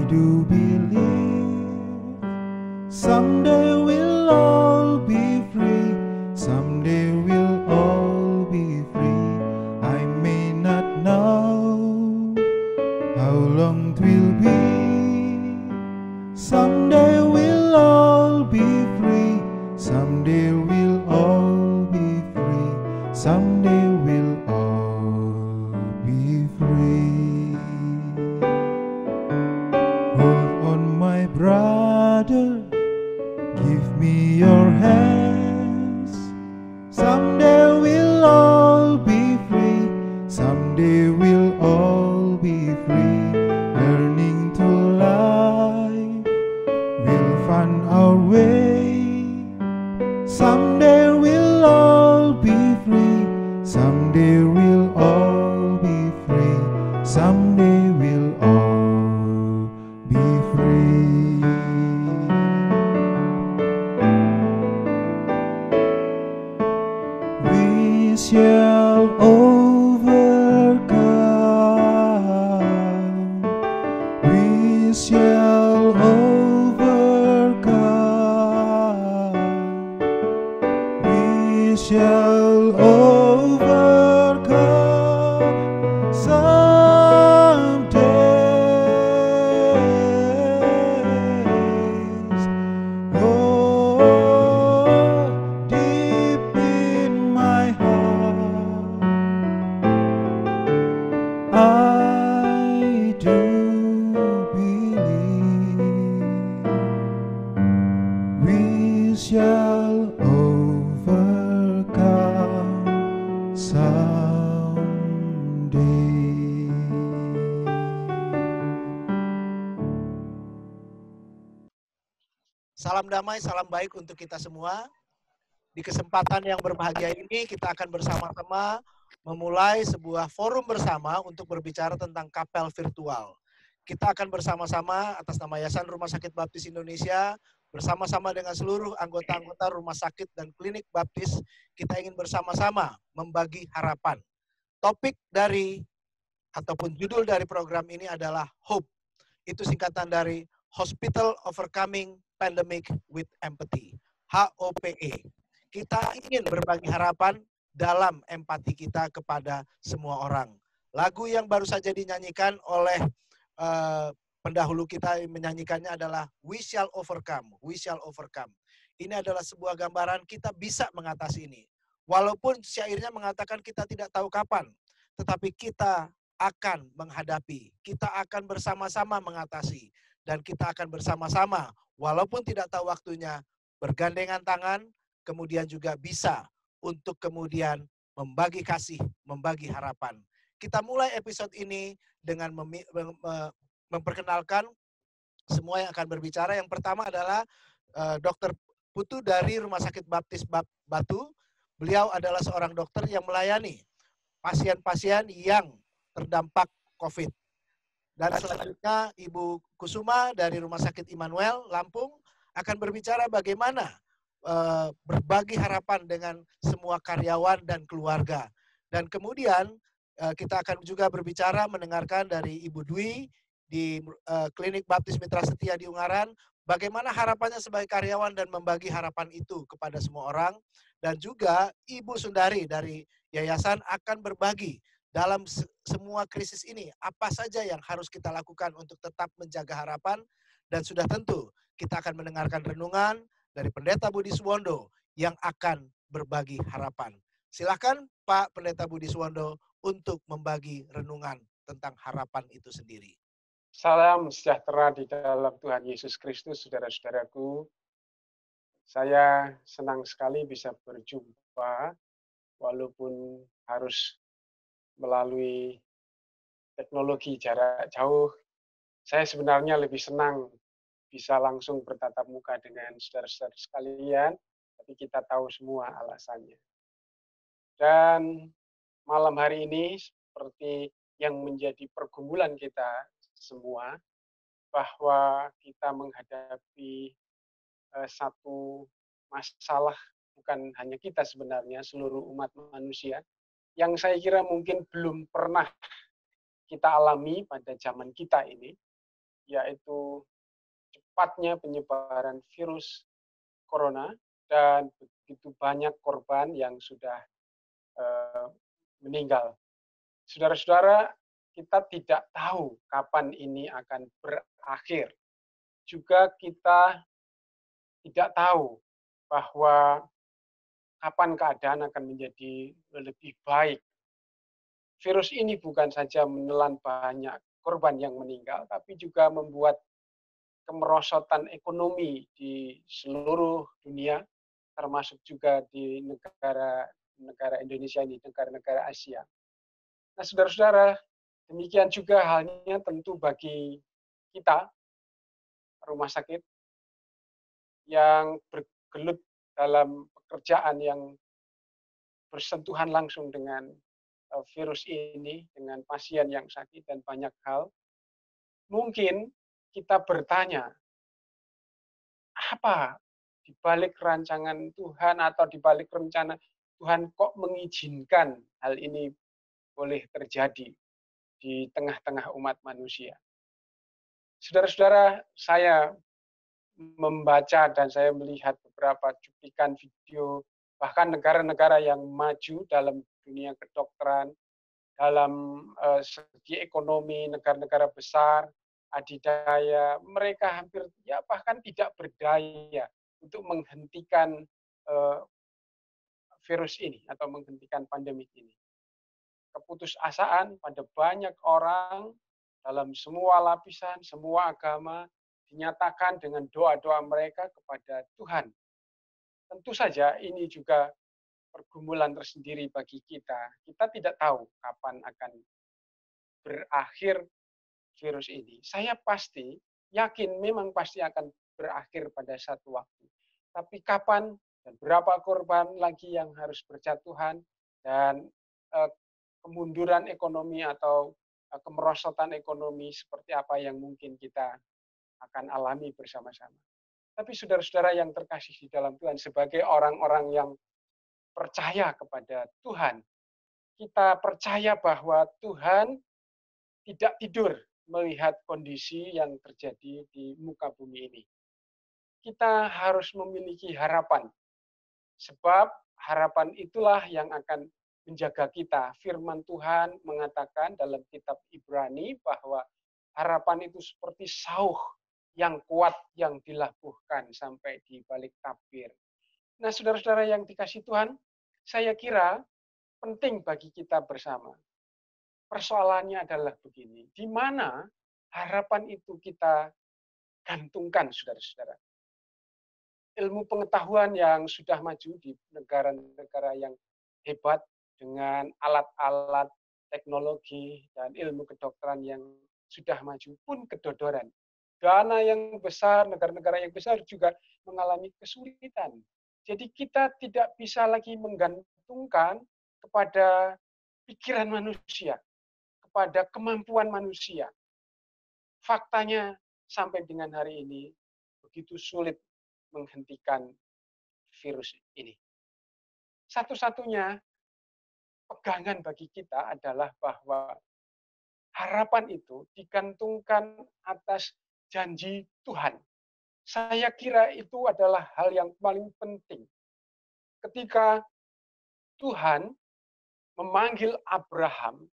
do believe someday we'll all be free. Someday we'll all be free. I may not know how long 'twill be. Someday we'll all be free. Someday we'll all be free. Someday we'll all be free. Hold on, my brother, give me your hands. Someday we'll all be free. Someday we'll all be free. Learning to life, we'll find our way. Someday we'll all be free. Someday we'll all be free. Someday we'll all be free. We shall overcome. We shall overcome. We shall overcome someday. Oh, deep in my heart, I do believe we shall overcome someday. Salam damai, salam baik untuk kita semua. Di kesempatan yang berbahagia ini kita akan bersama-sama memulai sebuah forum bersama untuk berbicara tentang kapel virtual. Kita akan bersama-sama atas nama Yayasan Rumah Sakit Baptis Indonesia, bersama-sama dengan seluruh anggota-anggota rumah sakit dan klinik baptis, kita ingin bersama-sama membagi harapan. Topik dari ataupun judul dari program ini adalah Hope. Itu singkatan dari Hospital Overcoming Pandemic with Empathy, HOPE. Kita ingin berbagi harapan dalam empati kita kepada semua orang. Lagu yang baru saja dinyanyikan oleh pendahulu kita menyanyikannya adalah We Shall Overcome, We Shall Overcome. Ini adalah sebuah gambaran kita bisa mengatasi ini. Walaupun syairnya mengatakan kita tidak tahu kapan, tetapi kita akan menghadapi, kita akan bersama-sama mengatasi, dan kita akan bersama-sama, walaupun tidak tahu waktunya, bergandengan tangan, kemudian juga bisa untuk kemudian membagi kasih, membagi harapan. Kita mulai episode ini dengan memperkenalkan semua yang akan berbicara. Yang pertama adalah Dr. Putu dari Rumah Sakit Baptis Batu. Beliau adalah seorang dokter yang melayani pasien-pasien yang terdampak COVID. Dan selanjutnya Ibu Kusuma dari Rumah Sakit Immanuel Lampung akan berbicara bagaimana berbagi harapan dengan semua karyawan dan keluarga. Dan kemudian kita akan juga berbicara mendengarkan dari Ibu Dwi di Klinik Baptis Mitra Setia di Ungaran, bagaimana harapannya sebagai karyawan dan membagi harapan itu kepada semua orang. Dan juga Ibu Sundari dari Yayasan akan berbagi dalam semua krisis ini, apa saja yang harus kita lakukan untuk tetap menjaga harapan. Dan sudah tentu kita akan mendengarkan renungan dari Pendeta Budi Suwondo yang akan berbagi harapan. Silakan Pak Pendeta Budi Suwondo untuk membagi renungan tentang harapan itu sendiri. Salam sejahtera di dalam Tuhan Yesus Kristus, saudara-saudaraku. Saya senang sekali bisa berjumpa, walaupun harus melalui teknologi jarak jauh. Saya sebenarnya lebih senang bisa langsung bertatap muka dengan saudara-saudara sekalian, tapi kita tahu semua alasannya. Dan malam hari ini, seperti yang menjadi pergumulan kita semua, bahwa kita menghadapi satu masalah, bukan hanya kita sebenarnya, seluruh umat manusia, yang saya kira mungkin belum pernah kita alami pada zaman kita ini, yaitu cepatnya penyebaran virus corona dan begitu banyak korban yang sudah meninggal. Saudara-saudara, kita tidak tahu kapan ini akan berakhir. Juga kita tidak tahu bahwa kapan keadaan akan menjadi lebih baik. Virus ini bukan saja menelan banyak korban yang meninggal, tapi juga membuat kemerosotan ekonomi di seluruh dunia, termasuk juga di negara Indonesia ini, negara-negara Asia. Nah, saudara-saudara, demikian juga halnya tentu bagi kita, rumah sakit, yang bergelut dalam pekerjaan yang bersentuhan langsung dengan virus ini, dengan pasien yang sakit dan banyak hal. Mungkin kita bertanya, apa di balik rancangan Tuhan atau di balik rencana Tuhan kok mengizinkan hal ini boleh terjadi di tengah-tengah umat manusia. Saudara-saudara, saya membaca dan saya melihat beberapa cuplikan video, bahkan negara-negara yang maju dalam dunia kedokteran, dalam segi ekonomi, negara-negara besar, adidaya, mereka hampir ya bahkan tidak berdaya untuk menghentikan virus ini atau menghentikan pandemi ini. Keputusasaan pada banyak orang dalam semua lapisan, semua agama dinyatakan dengan doa-doa mereka kepada Tuhan. Tentu saja ini juga pergumulan tersendiri bagi kita. Kita tidak tahu kapan akan berakhir virus ini. Saya pasti yakin memang pasti akan berakhir pada satu waktu. Tapi kapan dan berapa korban lagi yang harus berjatuhan dan kemunduran ekonomi atau kemerosotan ekonomi seperti apa yang mungkin kita akan alami bersama-sama. Tapi saudara-saudara yang terkasih di dalam Tuhan, sebagai orang-orang yang percaya kepada Tuhan, kita percaya bahwa Tuhan tidak tidur melihat kondisi yang terjadi di muka bumi ini. Kita harus memiliki harapan, sebab harapan itulah yang akan menjaga kita. Firman Tuhan mengatakan dalam kitab Ibrani bahwa harapan itu seperti sauh yang kuat yang dilabuhkan sampai di balik tabir. Nah, saudara-saudara yang dikasih Tuhan, saya kira penting bagi kita bersama. Persoalannya adalah begini, di mana harapan itu kita gantungkan, saudara-saudara. Ilmu pengetahuan yang sudah maju di negara-negara yang hebat dengan alat-alat teknologi dan ilmu kedokteran yang sudah maju pun kedodoran. Dana yang besar, negara-negara yang besar juga mengalami kesulitan. Jadi kita tidak bisa lagi menggantungkan kepada pikiran manusia, kepada kemampuan manusia. Faktanya sampai dengan hari ini begitu sulit menghentikan virus ini. Satu-satunya pegangan bagi kita adalah bahwa harapan itu digantungkan atas janji Tuhan. Saya kira itu adalah hal yang paling penting. Ketika Tuhan memanggil Abraham,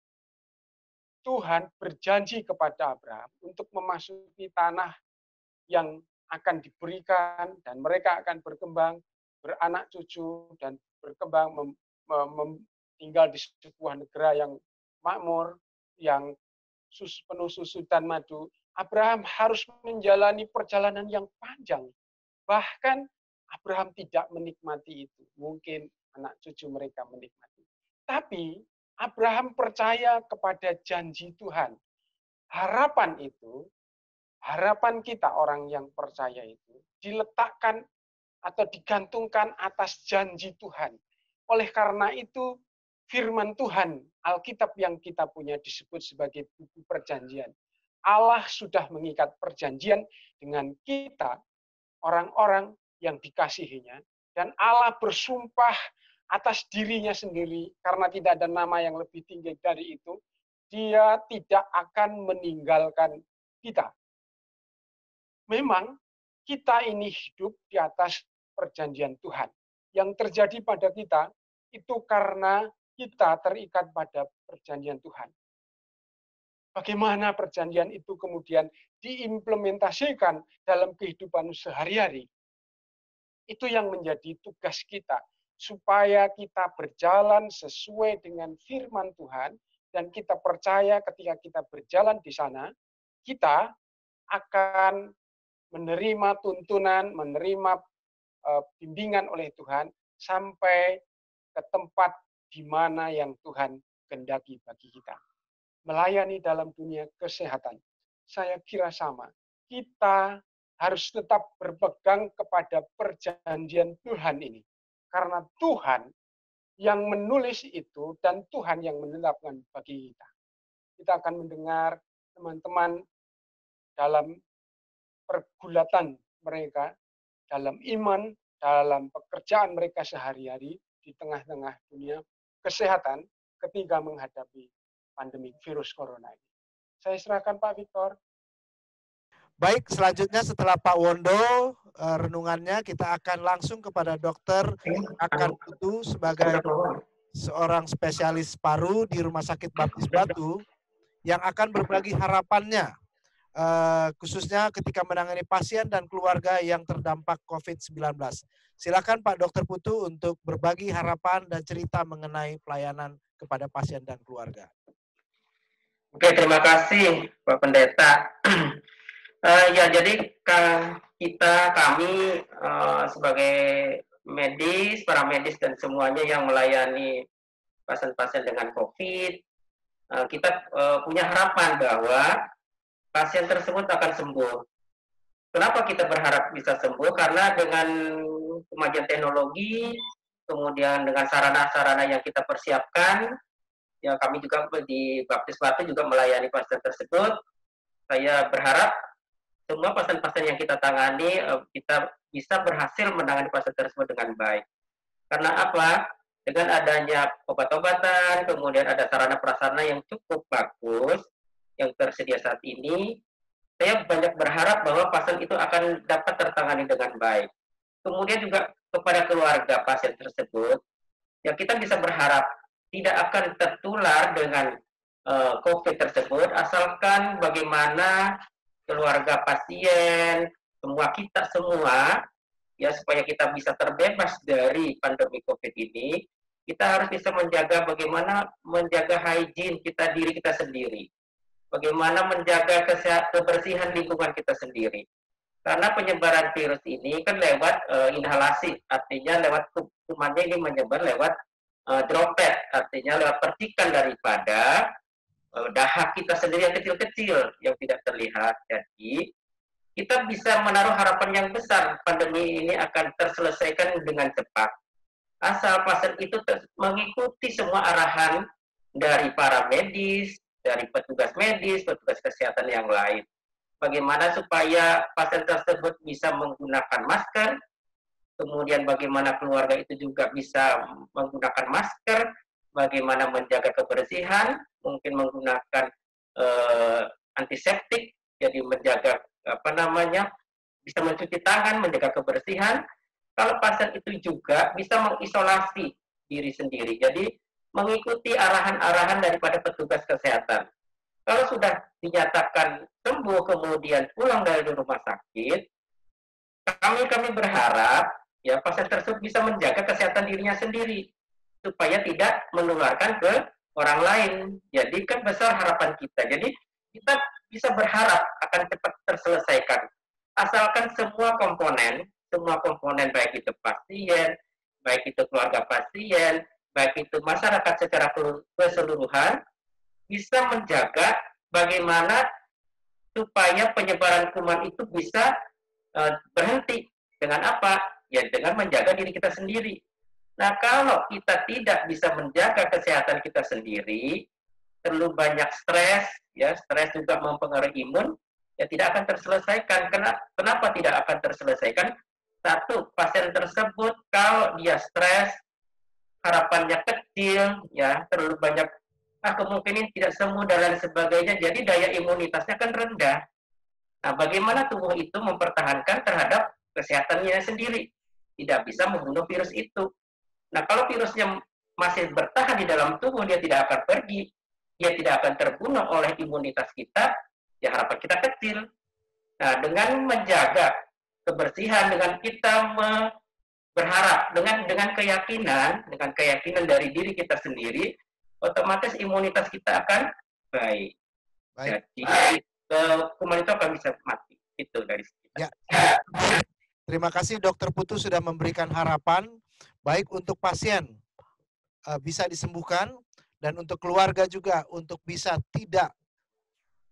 Tuhan berjanji kepada Abraham untuk memasuki tanah yang akan diberikan dan mereka akan berkembang, beranak cucu dan berkembang tinggal di sebuah negara yang makmur, yang penuh susu dan madu. Abraham harus menjalani perjalanan yang panjang. Bahkan Abraham tidak menikmati itu. Mungkin anak cucu mereka menikmati. Tapi Abraham percaya kepada janji Tuhan. Harapan itu, harapan kita orang yang percaya itu diletakkan atau digantungkan atas janji Tuhan. Oleh karena itu, firman Tuhan, Alkitab yang kita punya disebut sebagai buku perjanjian. Allah sudah mengikat perjanjian dengan kita, orang-orang yang dikasihinya, dan Allah bersumpah atas dirinya sendiri, karena tidak ada nama yang lebih tinggi dari itu, Dia tidak akan meninggalkan kita. memang kita ini hidup di atas perjanjian Tuhan. Yang terjadi pada kita itu karena kita terikat pada perjanjian Tuhan. Bagaimana perjanjian itu kemudian diimplementasikan dalam kehidupan sehari-hari. Itu yang menjadi tugas kita, supaya kita berjalan sesuai dengan firman Tuhan, dan kita percaya ketika kita berjalan di sana, kita akan menerima tuntunan, menerima bimbingan oleh Tuhan, sampai ke tempat di mana yang Tuhan kehendaki bagi kita. Melayani dalam dunia kesehatan. Saya kira sama. Kita harus tetap berpegang kepada perjanjian Tuhan ini. Karena Tuhan yang menulis itu dan Tuhan yang menetapkan bagi kita. Kita akan mendengar teman-teman dalam pergulatan mereka, dalam iman, dalam pekerjaan mereka sehari-hari di tengah-tengah dunia kesehatan ketika menghadapi pandemi virus corona ini. Saya serahkan Pak Victor. Baik, selanjutnya setelah Pak Wondo renungannya, kita akan langsung kepada Dokter Akar Putu sebagai seorang spesialis paru di Rumah Sakit Baptis Batu yang akan berbagi harapannya khususnya ketika menangani pasien dan keluarga yang terdampak COVID-19. Silakan Pak Dokter Putu untuk berbagi harapan dan cerita mengenai pelayanan kepada pasien dan keluarga. Oke, terima kasih Pak Pendeta. Ya, jadi kami sebagai medis, para medis dan semuanya yang melayani pasien-pasien dengan COVID, kita punya harapan bahwa pasien tersebut akan sembuh. Kenapa kita berharap bisa sembuh? Karena dengan kemajuan teknologi, kemudian dengan sarana-sarana yang kita persiapkan, ya kami juga di Baptis Batu juga melayani pasien tersebut. Saya berharap semua pasien-pasien yang kita tangani, kita bisa berhasil menangani pasien tersebut dengan baik. Karena apa? Dengan adanya obat-obatan, kemudian ada sarana-prasarana yang cukup bagus, yang tersedia saat ini, saya banyak berharap bahwa pasien itu akan dapat tertangani dengan baik. Kemudian juga kepada keluarga pasien tersebut, ya kita bisa berharap tidak akan tertular dengan COVID tersebut, asalkan bagaimana keluarga pasien, kita semua, ya supaya kita bisa terbebas dari pandemi COVID ini, kita harus bisa menjaga bagaimana menjaga hygiene diri kita sendiri, bagaimana menjaga kebersihan lingkungan kita sendiri. Karena penyebaran virus ini kan lewat inhalasi, artinya lewat kumannya ini menyebar lewat droplet, artinya lewat percikan daripada dahak kita sendiri yang kecil-kecil yang tidak terlihat. Jadi kita bisa menaruh harapan yang besar pandemi ini akan terselesaikan dengan cepat. Asal pasien itu mengikuti semua arahan dari para medis, dari petugas medis, petugas kesehatan yang lain. Bagaimana supaya pasien tersebut bisa menggunakan masker, kemudian bagaimana keluarga itu juga bisa menggunakan masker, bagaimana menjaga kebersihan, mungkin menggunakan antiseptik, jadi menjaga bisa mencuci tangan, menjaga kebersihan. Kalau pasien itu juga bisa mengisolasi diri sendiri, jadi mengikuti arahan-arahan daripada petugas kesehatan. Kalau sudah dinyatakan sembuh kemudian pulang dari rumah sakit, kami berharap ya pasien tersebut bisa menjaga kesehatan dirinya sendiri supaya tidak menularkan ke orang lain. Jadi kan besar harapan kita. Jadi kita bisa berharap akan cepat terselesaikan. Asalkan semua komponen baik itu pasien, baik itu keluarga pasien, baik itu masyarakat secara keseluruhan bisa menjaga bagaimana supaya penyebaran kuman itu bisa berhenti. Dengan apa? Ya dengan menjaga diri kita sendiri. Nah, kalau kita tidak bisa menjaga kesehatan kita sendiri, terlalu banyak stres, ya stres juga mempengaruhi imun, ya tidak akan terselesaikan. Kenapa tidak akan terselesaikan? Satu, pasien tersebut kalau dia stres, harapannya kecil, ya terlalu banyak, kemungkinan tidak sembuh dan lain sebagainya, jadi daya imunitasnya kan rendah. Nah, bagaimana tubuh itu mempertahankan terhadap kesehatannya sendiri? Tidak bisa membunuh virus itu. Nah, kalau virusnya masih bertahan di dalam tubuh, dia tidak akan pergi, dia tidak akan terbunuh oleh imunitas kita, ya harapan kita kecil. Nah, dengan menjaga kebersihan, dengan kita berharap, dengan keyakinan dari diri kita sendiri, otomatis imunitas kita akan baik. Baik. Jadi, kuman itu akan bisa mati. Itu dari kita. Ya. Terima kasih Dokter Putu sudah memberikan harapan baik untuk pasien bisa disembuhkan dan untuk keluarga juga untuk bisa tidak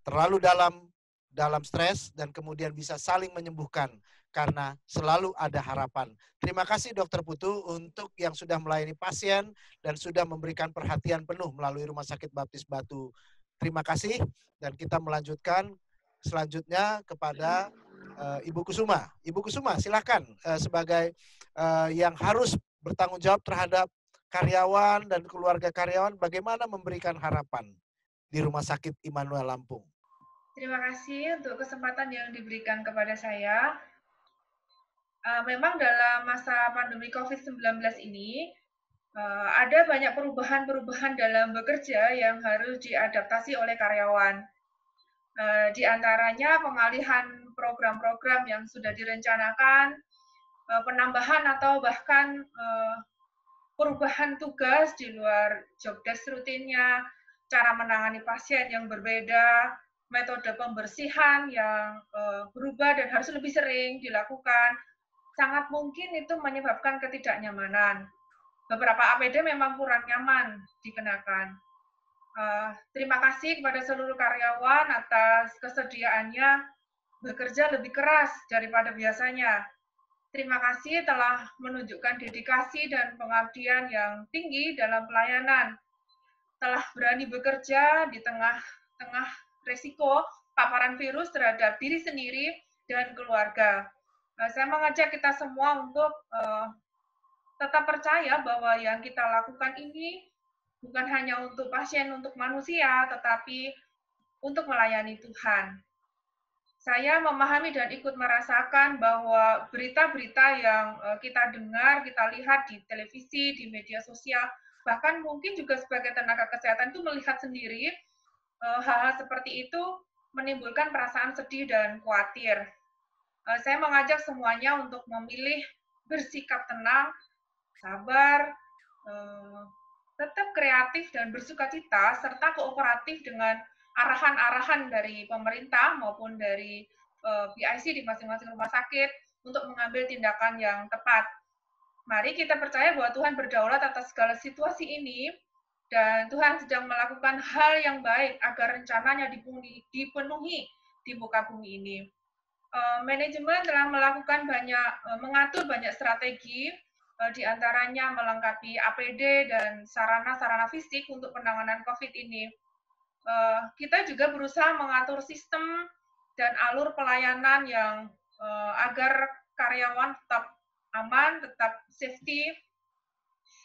terlalu dalam stres dan kemudian bisa saling menyembuhkan karena selalu ada harapan. Terima kasih Dokter Putu untuk yang sudah melayani pasien dan sudah memberikan perhatian penuh melalui Rumah Sakit Baptis Batu. Terima kasih dan kita melanjutkan selanjutnya kepada Ibu Kusuma. Ibu Kusuma, silakan sebagai yang harus bertanggung jawab terhadap karyawan dan keluarga karyawan, bagaimana memberikan harapan di Rumah Sakit Immanuel Lampung. Terima kasih untuk kesempatan yang diberikan kepada saya. Memang dalam masa pandemi COVID-19 ini, ada banyak perubahan-perubahan dalam bekerja yang harus diadaptasi oleh karyawan. Di antaranya pengalihan program-program yang sudah direncanakan, penambahan atau bahkan perubahan tugas di luar job desk rutinnya, cara menangani pasien yang berbeda, metode pembersihan yang berubah dan harus lebih sering dilakukan. Sangat mungkin itu menyebabkan ketidaknyamanan. Beberapa APD memang kurang nyaman dikenakan. Terima kasih kepada seluruh karyawan atas kesediaannya bekerja lebih keras daripada biasanya. Terima kasih telah menunjukkan dedikasi dan pengabdian yang tinggi dalam pelayanan. Telah berani bekerja di tengah resiko paparan virus terhadap diri sendiri dan keluarga. Saya mengajak kita semua untuk tetap percaya bahwa yang kita lakukan ini bukan hanya untuk pasien, untuk manusia, tetapi untuk melayani Tuhan. Saya memahami dan ikut merasakan bahwa berita-berita yang kita dengar, kita lihat di televisi, di media sosial, bahkan mungkin juga sebagai tenaga kesehatan itu melihat sendiri hal-hal seperti itu menimbulkan perasaan sedih dan khawatir. Saya mengajak semuanya untuk memilih bersikap tenang, sabar, tetap kreatif dan bersukacita, serta kooperatif dengan arahan-arahan dari pemerintah maupun dari PIC di masing-masing rumah sakit untuk mengambil tindakan yang tepat. Mari kita percaya bahwa Tuhan berdaulat atas segala situasi ini dan Tuhan sedang melakukan hal yang baik agar rencananya dipenuhi di muka bumi ini. Manajemen telah mengatur banyak strategi, di antaranya melengkapi APD dan sarana-sarana fisik untuk penanganan COVID ini. Kita juga berusaha mengatur sistem dan alur pelayanan yang agar karyawan tetap aman, tetap safety.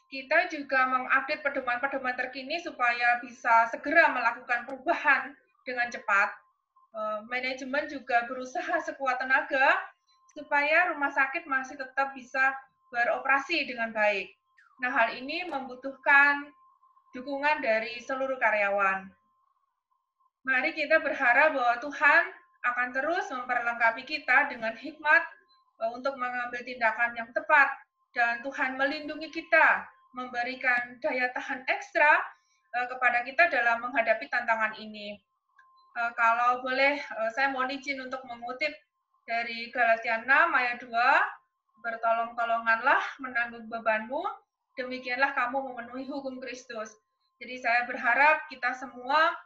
Kita juga mengupdate pedoman-pedoman terkini supaya bisa segera melakukan perubahan dengan cepat. Manajemen juga berusaha sekuat tenaga supaya rumah sakit masih tetap bisa beroperasi dengan baik. Nah, hal ini membutuhkan dukungan dari seluruh karyawan. Mari kita berharap bahwa Tuhan akan terus memperlengkapi kita dengan hikmat untuk mengambil tindakan yang tepat, dan Tuhan melindungi kita, memberikan daya tahan ekstra kepada kita dalam menghadapi tantangan ini. Kalau boleh, saya mohon izin untuk mengutip dari Galatia 6 ayat 2, bertolong-tolonganlah menanggung bebanmu, demikianlah kamu memenuhi hukum Kristus. Jadi saya berharap kita semua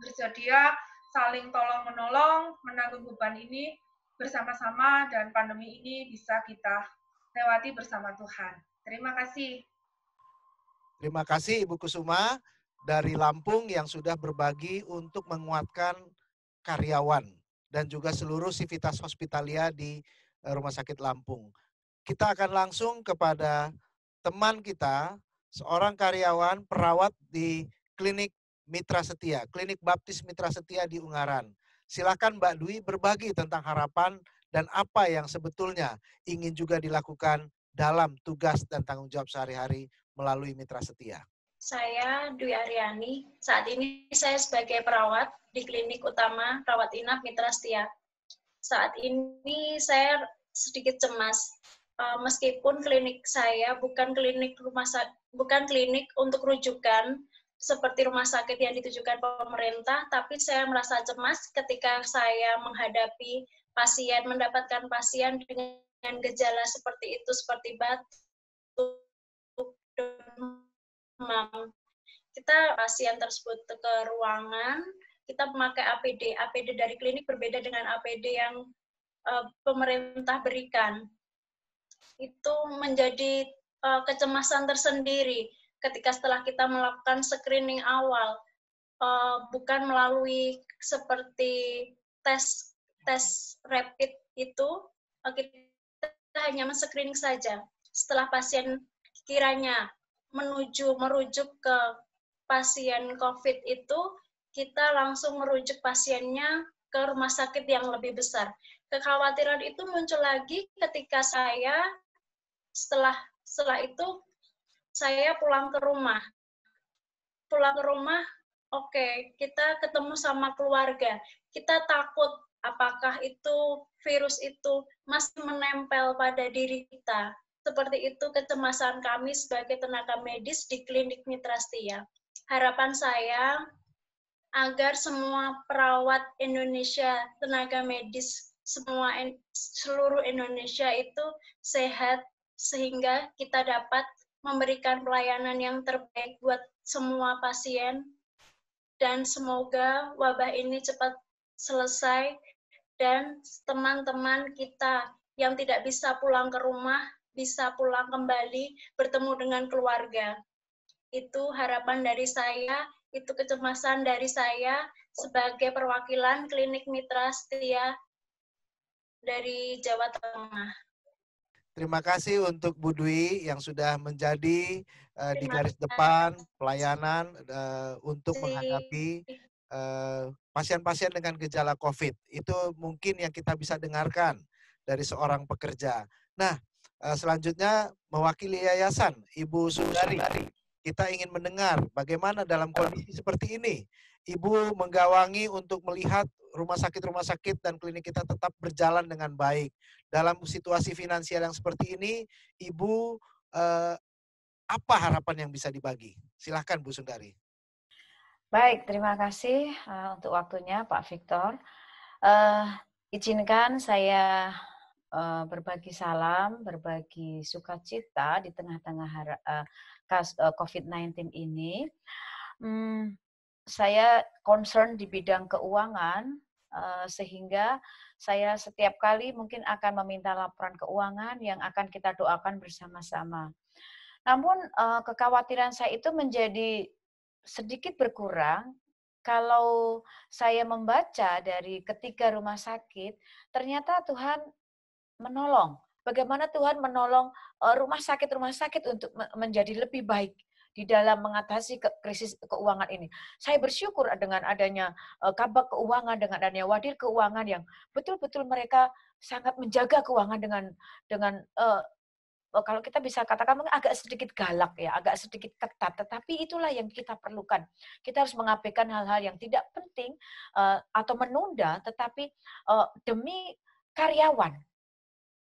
bersedia saling tolong-menolong, menanggung beban ini bersama-sama, dan pandemi ini bisa kita lewati bersama Tuhan. Terima kasih. Terima kasih Ibu Kusuma dari Lampung yang sudah berbagi untuk menguatkan karyawan dan juga seluruh sivitas hospitalia di Rumah Sakit Lampung. Kita akan langsung kepada teman kita, seorang karyawan perawat di Klinik Mitra Setia, Klinik Baptis Mitra Setia di Ungaran. Silakan Mbak Dwi berbagi tentang harapan dan apa yang sebetulnya ingin juga dilakukan dalam tugas dan tanggung jawab sehari-hari melalui Mitra Setia. Saya Dwi Aryani. Saat ini saya sebagai perawat di Klinik Utama Rawat Inap Mitra Setia. Saat ini saya sedikit cemas, meskipun klinik saya bukan klinik untuk rujukan seperti rumah sakit yang ditujukan pemerintah, tapi saya merasa cemas ketika saya menghadapi pasien, mendapatkan pasien dengan gejala seperti itu, seperti batuk, demam. Kita pasien tersebut ke ruangan, kita memakai APD. APD dari klinik berbeda dengan APD yang pemerintah berikan. Itu menjadi kecemasan tersendiri ketika setelah kita melakukan screening awal, bukan melalui seperti tes rapid itu, kita hanya men-screening saja. Setelah pasien kiranya merujuk ke pasien COVID itu, kita langsung merujuk pasiennya ke rumah sakit yang lebih besar. Kekhawatiran itu muncul lagi ketika saya setelah itu saya pulang ke rumah. Oke, kita ketemu sama keluarga. Kita takut apakah itu virus itu masih menempel pada diri kita. Seperti itu kecemasan kami sebagai tenaga medis di Klinik Mitra Setia. Harapan saya agar semua perawat Indonesia, tenaga medis seluruh Indonesia itu sehat sehingga kita dapat memberikan pelayanan yang terbaik buat semua pasien, dan semoga wabah ini cepat selesai dan teman-teman kita yang tidak bisa pulang ke rumah bisa pulang kembali bertemu dengan keluarga. Itu harapan dari saya, itu kecemasan dari saya sebagai perwakilan Klinik Mitra Setia dari Jawa Tengah. Terima kasih untuk Bu Dwi yang sudah menjadi di garis depan pelayanan untuk menghadapi pasien-pasien dengan gejala COVID. Itu mungkin yang kita bisa dengarkan dari seorang pekerja. Nah, selanjutnya mewakili yayasan, Ibu Sundari. Kita ingin mendengar bagaimana dalam kondisi seperti ini, Ibu menggawangi untuk melihat rumah sakit dan klinik kita tetap berjalan dengan baik. Dalam situasi finansial yang seperti ini, Ibu, apa harapan yang bisa dibagi? Silahkan Bu Sundari. Baik, terima kasih untuk waktunya Pak Victor. Izinkan saya berbagi salam, berbagi sukacita di tengah-tengah COVID-19 ini. Saya concern di bidang keuangan, sehingga saya setiap kali mungkin akan meminta laporan keuangan yang akan kita doakan bersama-sama. Namun kekhawatiran saya itu menjadi sedikit berkurang kalau saya membaca dari ketiga rumah sakit, ternyata Tuhan menolong. Bagaimana Tuhan menolong rumah sakit untuk menjadi lebih baik di dalam mengatasi krisis keuangan ini. Saya bersyukur dengan adanya Kabak Keuangan, dengan adanya Wadir Keuangan yang betul-betul mereka sangat menjaga keuangan dengan kalau kita bisa katakan agak sedikit galak ya, agak sedikit ketat, tetapi itulah yang kita perlukan. Kita harus mengabaikan hal-hal yang tidak penting atau menunda, tetapi demi karyawan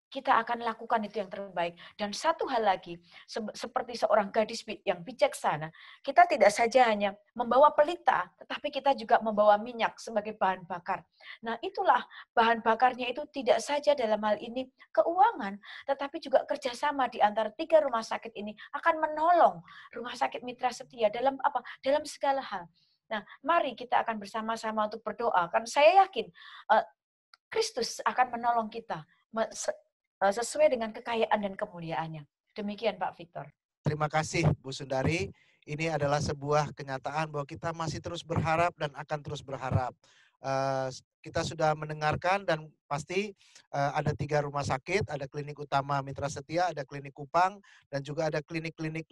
kita akan lakukan itu yang terbaik. Dan satu hal lagi, seperti seorang gadis yang bijaksana, kita tidak saja hanya membawa pelita, tetapi kita juga membawa minyak sebagai bahan bakar. Nah, itulah bahan bakarnya itu tidak saja dalam hal ini keuangan, tetapi juga kerjasama di antara tiga rumah sakit ini akan menolong rumah sakit Mitra Setia dalam apa? Dalam segala hal. Nah, mari kita akan bersama-sama untuk berdoa. Karena saya yakin Kristus akan menolong kita sesuai dengan kekayaan dan kemuliaannya. Demikian Pak Victor. Terima kasih Bu Sundari. Ini adalah sebuah kenyataan bahwa kita masih terus berharap dan akan terus berharap. Kita sudah mendengarkan dan pasti ada 3 rumah sakit, ada Klinik Utama Mitra Setia, ada Klinik Kupang, dan juga ada klinik-klinik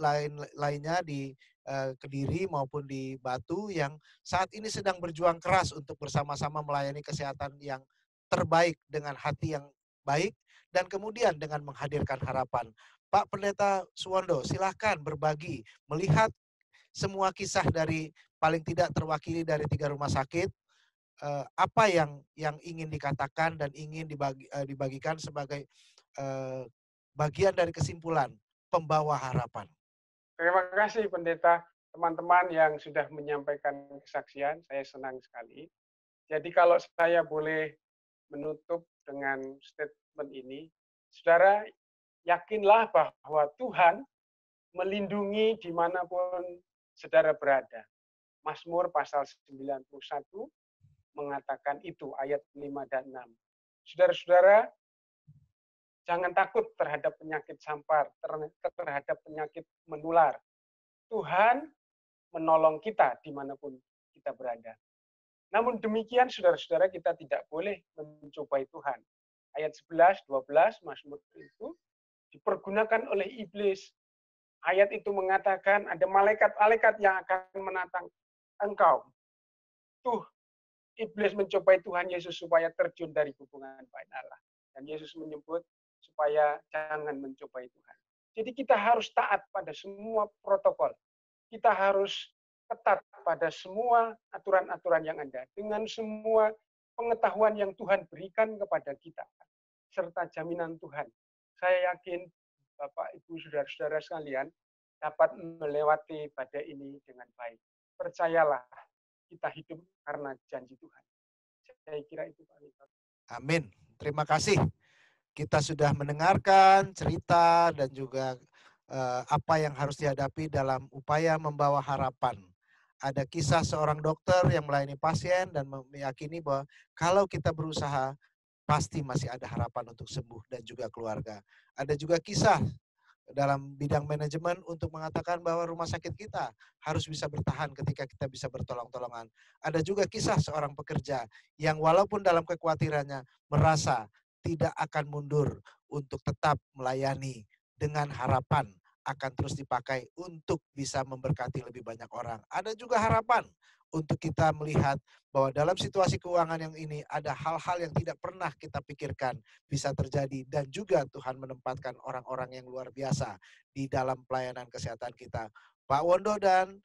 lainnya di Kediri maupun di Batu yang saat ini sedang berjuang keras untuk bersama-sama melayani kesehatan yang terbaik dengan hati yang baik dan kemudian dengan menghadirkan harapan. Pak Pendeta Suwondo, silahkan berbagi melihat semua kisah dari paling tidak terwakili dari 3 rumah sakit, apa yang ingin dikatakan dan ingin dibagikan sebagai bagian dari kesimpulan pembawa harapan. Terima kasih Pendeta, teman-teman yang sudah menyampaikan kesaksian, saya senang sekali. Jadi kalau saya boleh menutup dengan statement ini, saudara yakinlah bahwa Tuhan melindungi dimanapun saudara berada. Mazmur pasal 91 mengatakan itu, ayat 5 dan 6. Saudara-saudara, jangan takut terhadap penyakit sampar, terhadap penyakit menular. Tuhan menolong kita dimanapun kita berada. Namun demikian, saudara-saudara, kita tidak boleh mencobai Tuhan. Ayat 11, 12, Mazmur itu dipergunakan oleh iblis. Ayat itu mengatakan ada malaikat-malaikat yang akan menantang engkau. Tuh, iblis mencobai Tuhan Yesus supaya terjun dari hubungan baik Allah. Dan Yesus menyebut supaya jangan mencobai Tuhan. Jadi kita harus taat pada semua protokol. Kita harus ketat pada semua aturan-aturan yang ada. Dengan semua pengetahuan yang Tuhan berikan kepada kita. Serta jaminan Tuhan. Saya yakin Bapak, Ibu, Saudara-saudara sekalian dapat melewati badai ini dengan baik. Percayalah, kita hidup karena janji Tuhan. Saya kira itu Pak Victor. Amin. Terima kasih. Kita sudah mendengarkan cerita dan juga apa yang harus dihadapi dalam upaya membawa harapan. Ada kisah seorang dokter yang melayani pasien dan meyakini bahwa kalau kita berusaha, pasti masih ada harapan untuk sembuh dan juga keluarga. Ada juga kisah dalam bidang manajemen untuk mengatakan bahwa rumah sakit kita harus bisa bertahan ketika kita bisa bertolong-tolongan. Ada juga kisah seorang pekerja yang walaupun dalam kekhawatirannya merasa tidak akan mundur untuk tetap melayani dengan harapan akan terus dipakai untuk bisa memberkati lebih banyak orang. Ada juga harapan untuk kita melihat bahwa dalam situasi keuangan yang ini ada hal-hal yang tidak pernah kita pikirkan bisa terjadi dan juga Tuhan menempatkan orang-orang yang luar biasa di dalam pelayanan kesehatan kita. Pak Wondo dan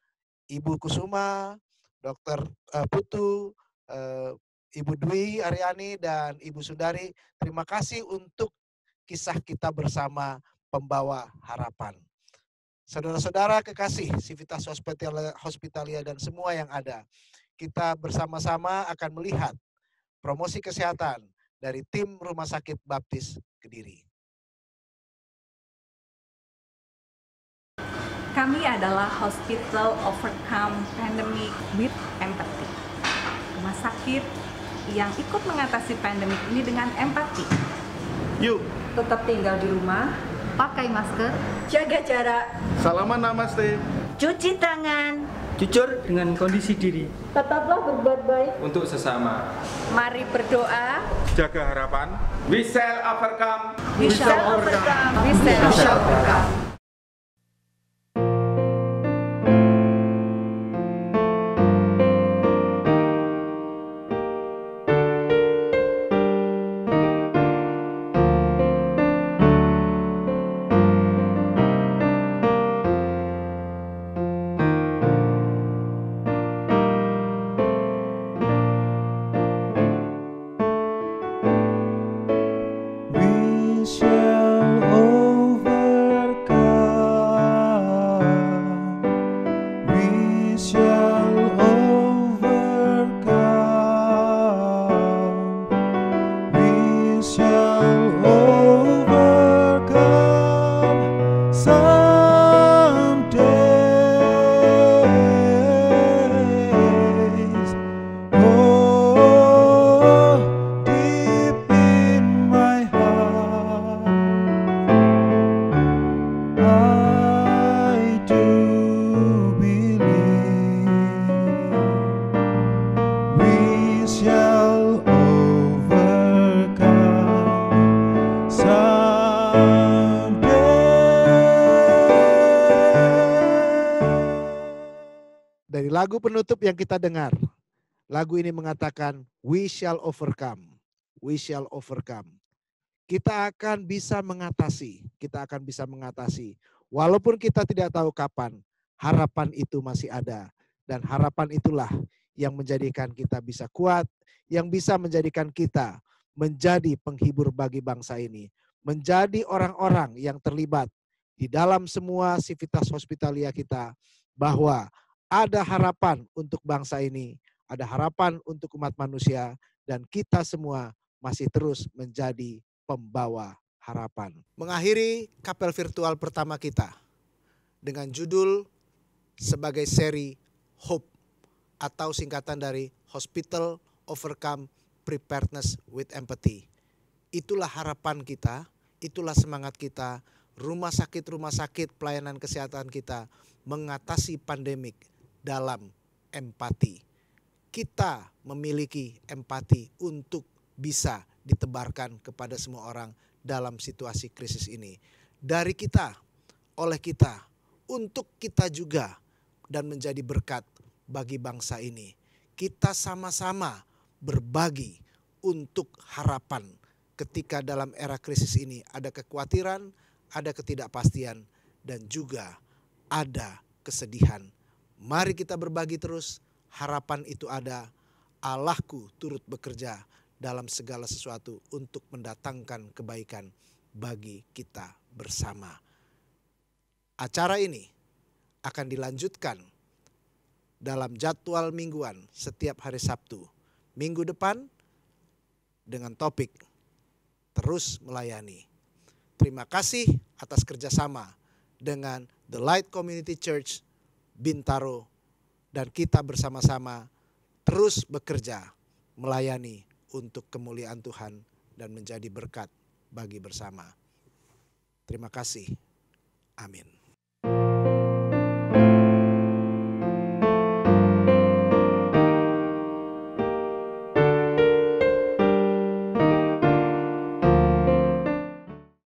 Ibu Kusuma, Dr. Putu, Ibu Dwi Aryani dan Ibu Sundari, terima kasih untuk kisah kita bersama pembawa harapan. Saudara-saudara kekasih, Civitas Hospitalia dan semua yang ada, kita bersama-sama akan melihat promosi kesehatan dari tim Rumah Sakit Baptis Kediri. Kami adalah Hospital Overcome Pandemic with Empathy. Rumah sakit yang ikut mengatasi pandemik ini dengan empati. Yuk, Tetap tinggal di rumah, pakai masker, jaga jarak, salaman namaste. cuci tangan, Jujur dengan kondisi diri tetaplah berbuat baik. untuk sesama. Mari berdoa. Jaga harapan. We shall overcome. We shall overcome. We shall overcome. We shall overcome. We shall overcome. We shall overcome some days. Oh, deep in my heart, I do believe we shall overcome. lagu penutup yang kita dengar, lagu ini mengatakan, we shall overcome. We shall overcome. Kita akan bisa mengatasi. Kita akan bisa mengatasi. Walaupun kita tidak tahu kapan, harapan itu masih ada. Dan harapan itulah yang menjadikan kita bisa kuat, yang bisa menjadikan kita menjadi penghibur bagi bangsa ini. Menjadi orang-orang yang terlibat di dalam semua sivitas hospitalia kita, bahwa ada harapan untuk bangsa ini, ada harapan untuk umat manusia, dan kita semua masih terus menjadi pembawa harapan. Mengakhiri kapel virtual pertama kita dengan judul sebagai seri Hope atau singkatan dari Hospital Overcome Preparedness with Empathy. Itulah harapan kita, itulah semangat kita, rumah sakit pelayanan kesehatan kita mengatasi pandemik dalam empati. Kita memiliki empati untuk bisa ditebarkan kepada semua orang dalam situasi krisis ini. Dari kita, oleh kita, untuk kita juga, dan menjadi berkat bagi bangsa ini. Kita sama-sama berbagi untuk harapan ketika dalam era krisis ini ada kekhawatiran, ada ketidakpastian, dan juga ada kesedihan. Mari kita berbagi terus, harapan itu ada, Allahku turut bekerja dalam segala sesuatu untuk mendatangkan kebaikan bagi kita bersama. Acara ini akan dilanjutkan dalam jadwal mingguan setiap hari Sabtu. Minggu depan dengan topik terus melayani. Terima kasih atas kerjasama dengan The Light Community Church Bintaro, dan kita bersama-sama terus bekerja melayani untuk kemuliaan Tuhan dan menjadi berkat bagi bersama. Terima kasih. Amin.